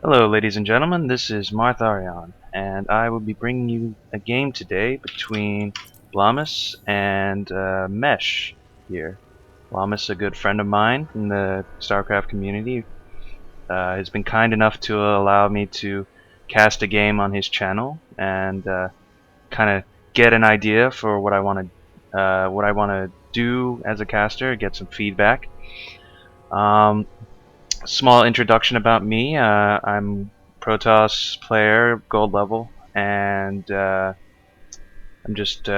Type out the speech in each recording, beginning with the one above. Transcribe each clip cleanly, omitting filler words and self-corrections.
Hello, ladies and gentlemen. This is Marthaurion, and I will be bringing you a game today between Blamus and Mesh here. Blamus, a good friend of mine from the StarCraft community, has been kind enough to allow me to cast a game on his channel and kind of get an idea for what I want to do as a caster, get some feedback. Um, Small introduction about me. I'm Protoss player, gold level, and I'm just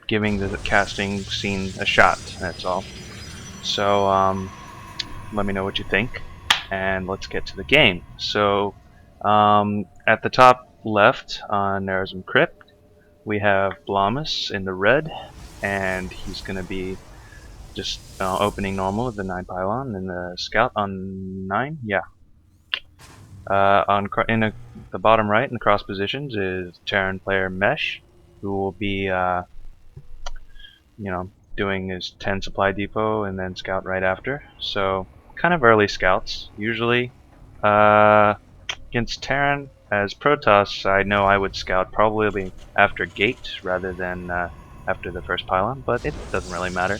giving the casting scene a shot. That's all. So let me know what you think, and let's get to the game. So at the top left on Nerazim Crypt, we have Blamus in the red, and he's going to be just opening normal with the 9 pylon and the scout on 9. Yeah. The bottom right in the cross positions is Terran player Mesh, who will be, doing his 10 supply depot and then scout right after. So kind of early scouts. Usually, against Terran as Protoss, I know I would scout probably after gate rather than after the first pylon, but it doesn't really matter.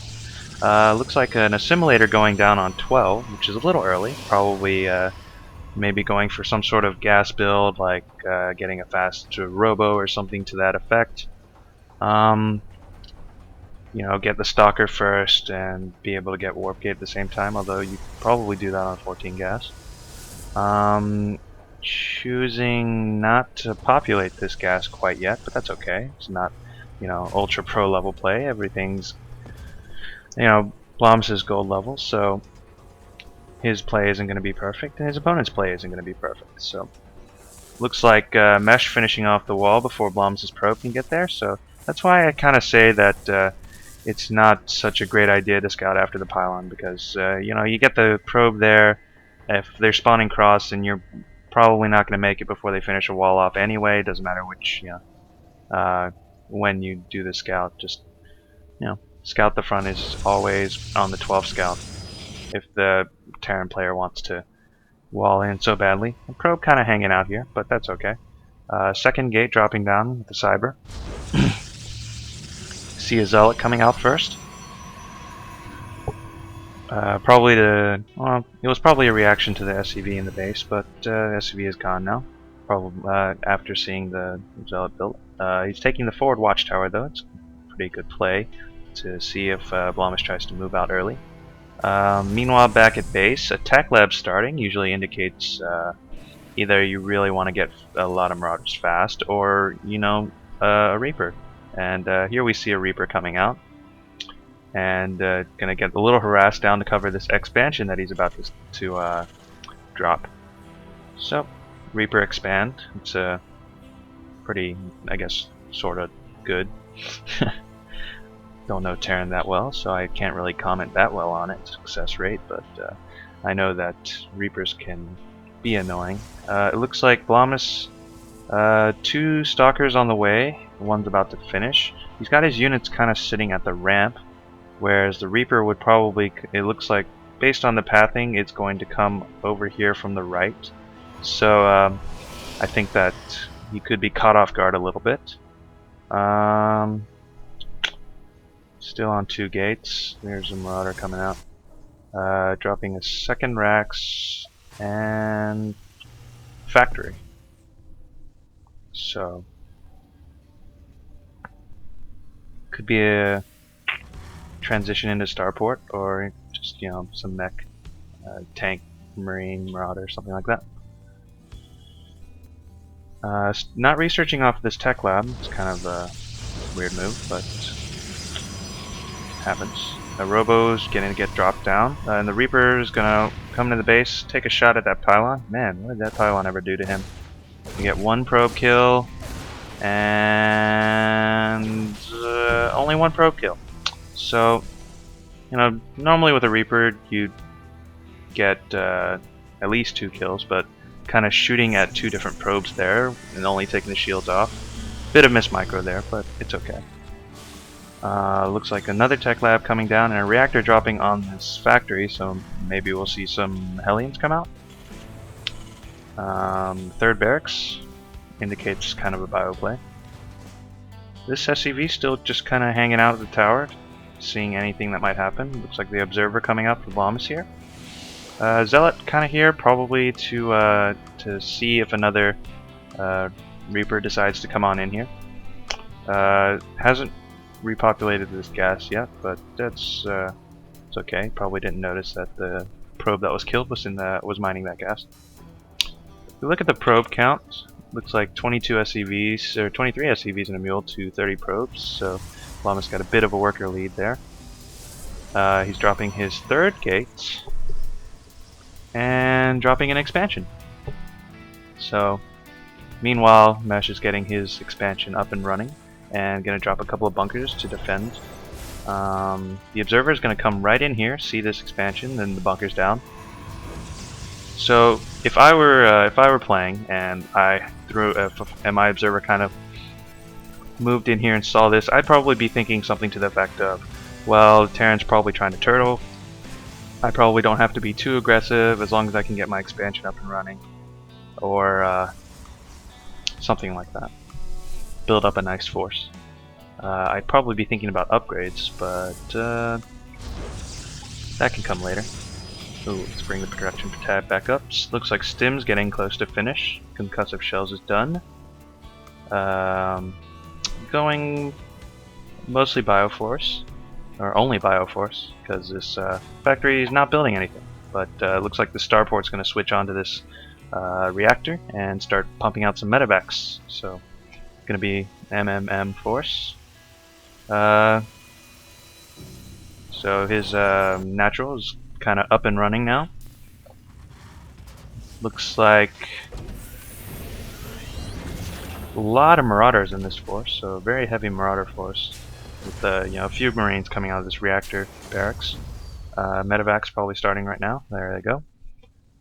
Looks like an assimilator going down on 12, which is a little early. Probably maybe going for some sort of gas build, like getting a fast robo or something to that effect. Um, get the stalker first and be able to get warp gate at the same time, although you could probably do that on 14 gas. Choosing not to populate this gas quite yet, but that's okay. It's not, ultra pro level play. Everything's, Blom's is gold level, so his play isn't going to be perfect, and his opponent's play isn't going to be perfect. So looks like Mesh finishing off the wall before Blom's probe can get there, so that's why I kind of say that it's not such a great idea to scout after the pylon, because you get the probe there. If they're spawning cross, and you're probably not going to make it before they finish a wall off anyway. It doesn't matter which, when you do the scout, just scout the front is always on the 12 scout. If the Terran player wants to wall in so badly. The probe kind of hanging out here, but that's okay. Second gate dropping down with the Cyber. See a Zealot coming out first. It was probably a reaction to the SCV in the base, but the SCV is gone now. Probably after seeing the Zealot build. He's taking the forward watchtower though. It's a pretty good play to see if Blomus tries to move out early. Meanwhile, back at base, a tech lab starting usually indicates either you really want to get a lot of Marauders fast, or a Reaper. And here we see a Reaper coming out, and gonna get a little harassed down to cover this expansion that he's about to drop. So, Reaper expand. It's pretty, I guess, sort of good. Don't know Terran that well, so I can't really comment that well on its success rate, but I know that Reapers can be annoying. It looks like Blamus, 2 Stalkers on the way, one's about to finish. He's got his units kind of sitting at the ramp, whereas the Reaper would probably, it looks like, based on the pathing, it's going to come over here from the right. So I think that he could be caught off guard a little bit. Still on 2 gates. There's a Marauder coming out. Dropping a second Rax and factory. So could be a transition into starport, or just some mech, tank, marine, Marauder, something like that. Not researching off this tech lab. It's kind of a weird move, but happens. The Robo's gonna get dropped down, and the Reaper is gonna come to the base, take a shot at that pylon. Man, what did that pylon ever do to him? You get 1 probe kill, and only 1 probe kill. So, normally with a Reaper you'd get at least 2 kills, but kind of shooting at 2 different probes there and only taking the shields off. Bit of miss micro there, but it's okay. Looks like another tech lab coming down and a reactor dropping on this factory, so maybe we'll see some Hellions come out. Third barracks indicates kind of a bioplay. This SCV still just kind of hanging out at the tower, seeing anything that might happen. Looks like the observer coming up for Blomus here. Zealot kind of here, probably to see if another Reaper decides to come on in here. Hasn't repopulated this gas yet, but it's okay. Probably didn't notice that the probe that was killed was mining that gas. If you look at the probe count, looks like 22 SCVs or 23 SCVs in a mule to 30 probes. So Blomus got a bit of a worker lead there. He's dropping his third gate and dropping an expansion. So meanwhile, Mesh is getting his expansion up and running and going to drop a couple of bunkers to defend. The observer is going to come right in here, see this expansion, then the bunkers down. So if I were playing and and my observer kind of moved in here and saw this, I'd probably be thinking something to the effect of, well, Terran's probably trying to turtle. I probably don't have to be too aggressive as long as I can get my expansion up and running, or something like that. Build up a nice force. I'd probably be thinking about upgrades, but that can come later. Ooh, let's bring the production tab back up. Looks like Stim's getting close to finish. Concussive shells is done. Going mostly Bioforce, or only Bioforce, because this factory is not building anything. But looks like the starport's going to switch onto this reactor and start pumping out some medevacs. So going to be MMM force. So his natural is kind of up and running now. Looks like a lot of marauders in this force, so a very heavy marauder force with a few marines coming out of this reactor barracks. Medevac's probably starting right now. There they go.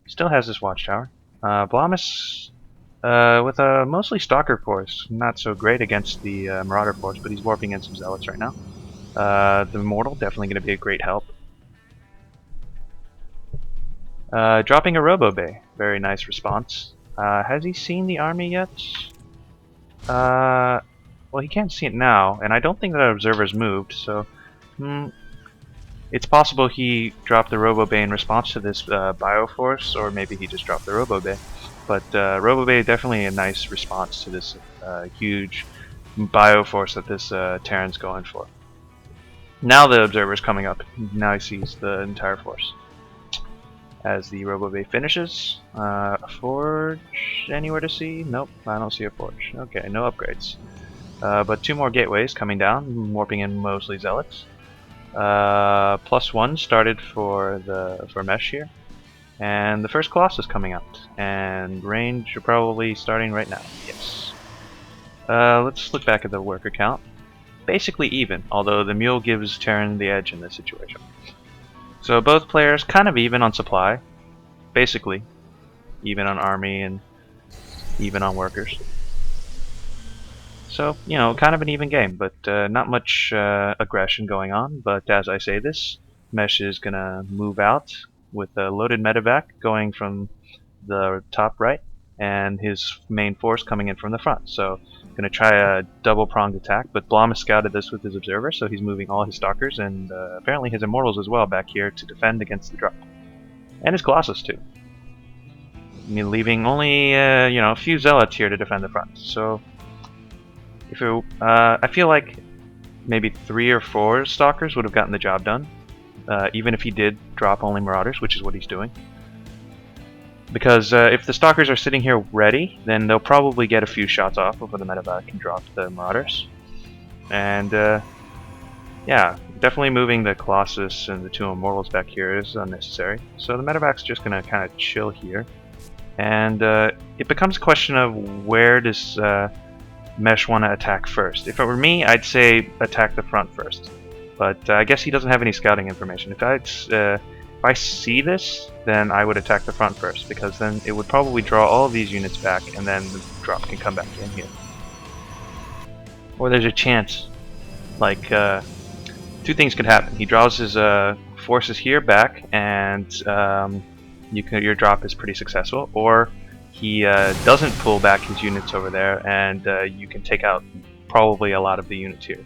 Still has this watchtower. Blomus with a mostly stalker force, not so great against the marauder force, but he's warping in some zealots right now. The mortal definitely going to be a great help. Dropping a robo bay, very nice response. Has he seen the army yet? Well, he can't see it now, and I don't think that observer's moved, so it's possible he dropped the robo bay in response to this bioforce, or maybe he just dropped the robo bay. But robo bay definitely a nice response to this huge bioforce that this Terran's going for. Now the observer's coming up. Now he sees the entire force. As the robo bay finishes, a forge anywhere to see? Nope, I don't see a forge. Okay, no upgrades. But two more gateways coming down, warping in mostly zealots. +1 started for Mesh here, and the first Colossus coming out, and range are probably starting right now. Yes. Let's look back at the worker count. Basically even, although the mule gives Terran the edge in this situation. So both players kind of even on supply, basically even on army and even on workers. So, kind of an even game, but not much aggression going on. But as I say this, Mesh is going to move out with a loaded medevac going from the top right, and his main force coming in from the front. So, going to try a double-pronged attack, but Blom has scouted this with his observer, so he's moving all his stalkers and apparently his immortals as well back here to defend against the drop. And his Colossus too. Leaving only a few zealots here to defend the front. So I feel like maybe 3 or 4 stalkers would have gotten the job done, even if he did drop only marauders, which is what he's doing. Because if the stalkers are sitting here ready, then they'll probably get a few shots off before the medevac can drop the marauders. And yeah, definitely moving the Colossus and the 2 immortals back here is unnecessary. So the medevac's just going to kind of chill here. And it becomes a question of where does Mesh want to attack first. If it were me, I'd say attack the front first. But I guess he doesn't have any scouting information. If I see this, then I would attack the front first, because then it would probably draw all of these units back, and then the drop can come back in here. Or there's a chance, like, 2 things could happen. He draws his forces here back, and your drop is pretty successful. Or he doesn't pull back his units over there, and you can take out probably a lot of the units here.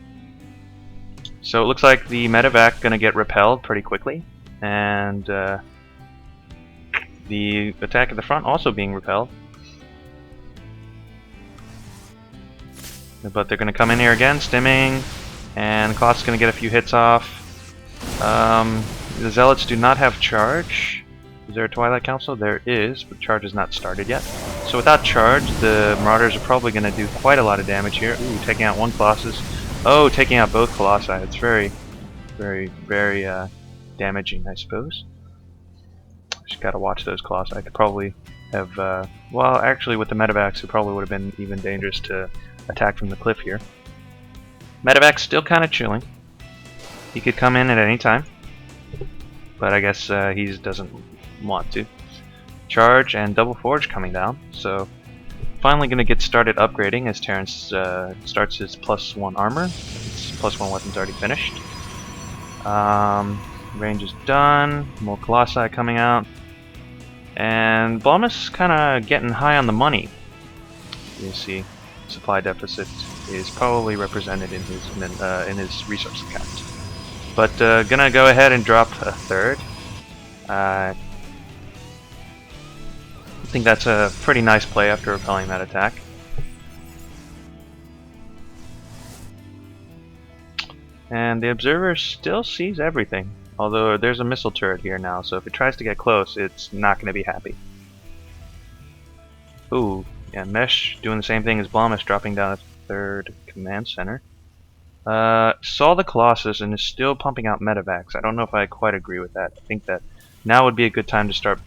So it looks like the medevac gonna get repelled pretty quickly, and the attack at the front also being repelled. But they're gonna come in here again, stimming, and Kloth's gonna get a few hits off. The Zealots do not have charge. Is there a Twilight Council? There is, but charge has not started yet. So without charge, the Marauders are probably going to do quite a lot of damage here. Ooh, taking out one Colossus. Oh, taking out both Colossi. It's very, very damaging, I suppose. Just got to watch those Colossi. I could probably have, well, actually with the medevacs, it probably would have been even dangerous to attack from the cliff here. Medevac's still kind of chilling. He could come in at any time, but I guess he doesn't want to. Charge and Double Forge coming down, so finally going to get started upgrading as Terrence starts his +1 armor. His +1 weapon's already finished. Range is done, more Colossi coming out, and Blomus kind of getting high on the money. You see, supply deficit is probably represented in his resource account. But gonna go ahead and drop a third. I think that's a pretty nice play after repelling that attack. And the observer still sees everything, although there's a missile turret here now, so if it tries to get close, it's not going to be happy. Ooh, yeah, Mesh doing the same thing as Blomus, dropping down a third command center. Saw the Colossus and is still pumping out medevacs. I don't know if I quite agree with that. I think that now would be a good time to start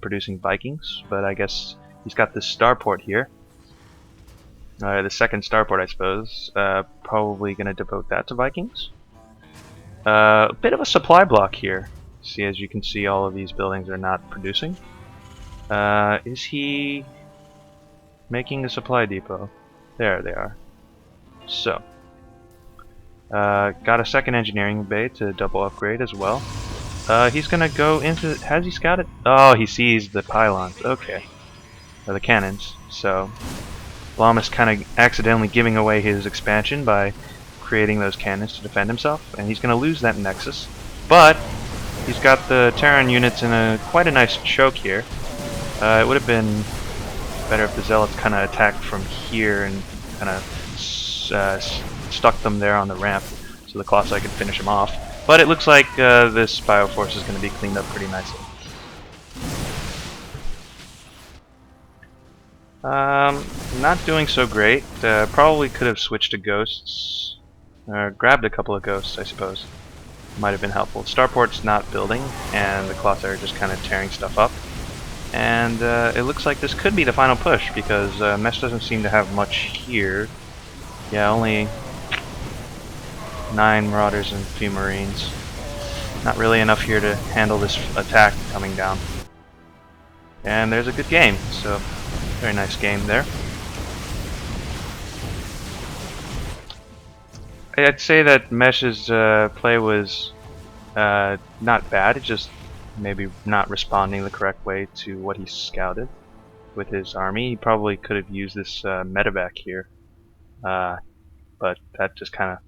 producing Vikings, but I guess he's got this starport here. The second starport, I suppose. Probably going to devote that to Vikings. A bit of a supply block here. See, as you can see, all of these buildings are not producing. Is he making a supply depot? There they are. So, got a second engineering bay to double upgrade as well. He's gonna go into. Has he scouted? Oh, he sees the pylons. Okay, or the cannons. So, Blomus kind of accidentally giving away his expansion by creating those cannons to defend himself, and he's gonna lose that nexus. But he's got the Terran units in quite a nice choke here. It would have been better if the Zealots kind of attacked from here and kind of stuck them there on the ramp so the Colossi could finish them off. But it looks like this Bioforce is going to be cleaned up pretty nicely. Not doing so great. Probably could have switched to Ghosts. Grabbed a couple of Ghosts, I suppose. Might have been helpful. Starport's not building, and the Colossi are just kind of tearing stuff up. And it looks like this could be the final push, because Mesh doesn't seem to have much here. Yeah, only 9 Marauders and a few Marines. Not really enough here to handle this attack coming down. And there's a good game, so very nice game there. I'd say that Mesh's play was not bad, it's just maybe not responding the correct way to what he scouted with his army. He probably could have used this medevac here, but that just kind of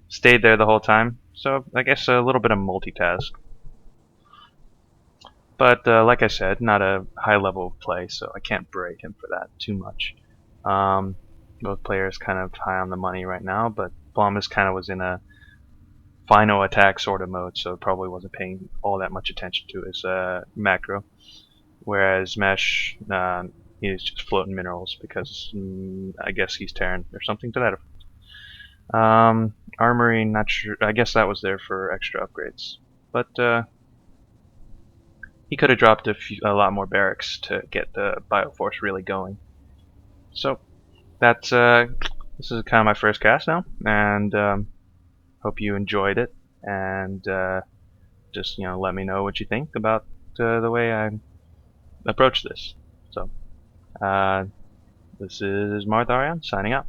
stayed there the whole time. So I guess a little bit of multitask. But like I said, not a high level of play, so I can't berate him for that too much. Both players kind of high on the money right now, but Blomus kind of was in a final attack sort of mode, so probably wasn't paying all that much attention to his macro. Whereas Mesh, he's just floating minerals because I guess he's Terran or something to that effect. Armory, not sure. I guess that was there for extra upgrades, but he could have dropped a lot more barracks to get the Bioforce really going. So that's this is kind of my first cast now, and hope you enjoyed it. And just let me know what you think about the way I approach this. So this is Marthaurion signing out.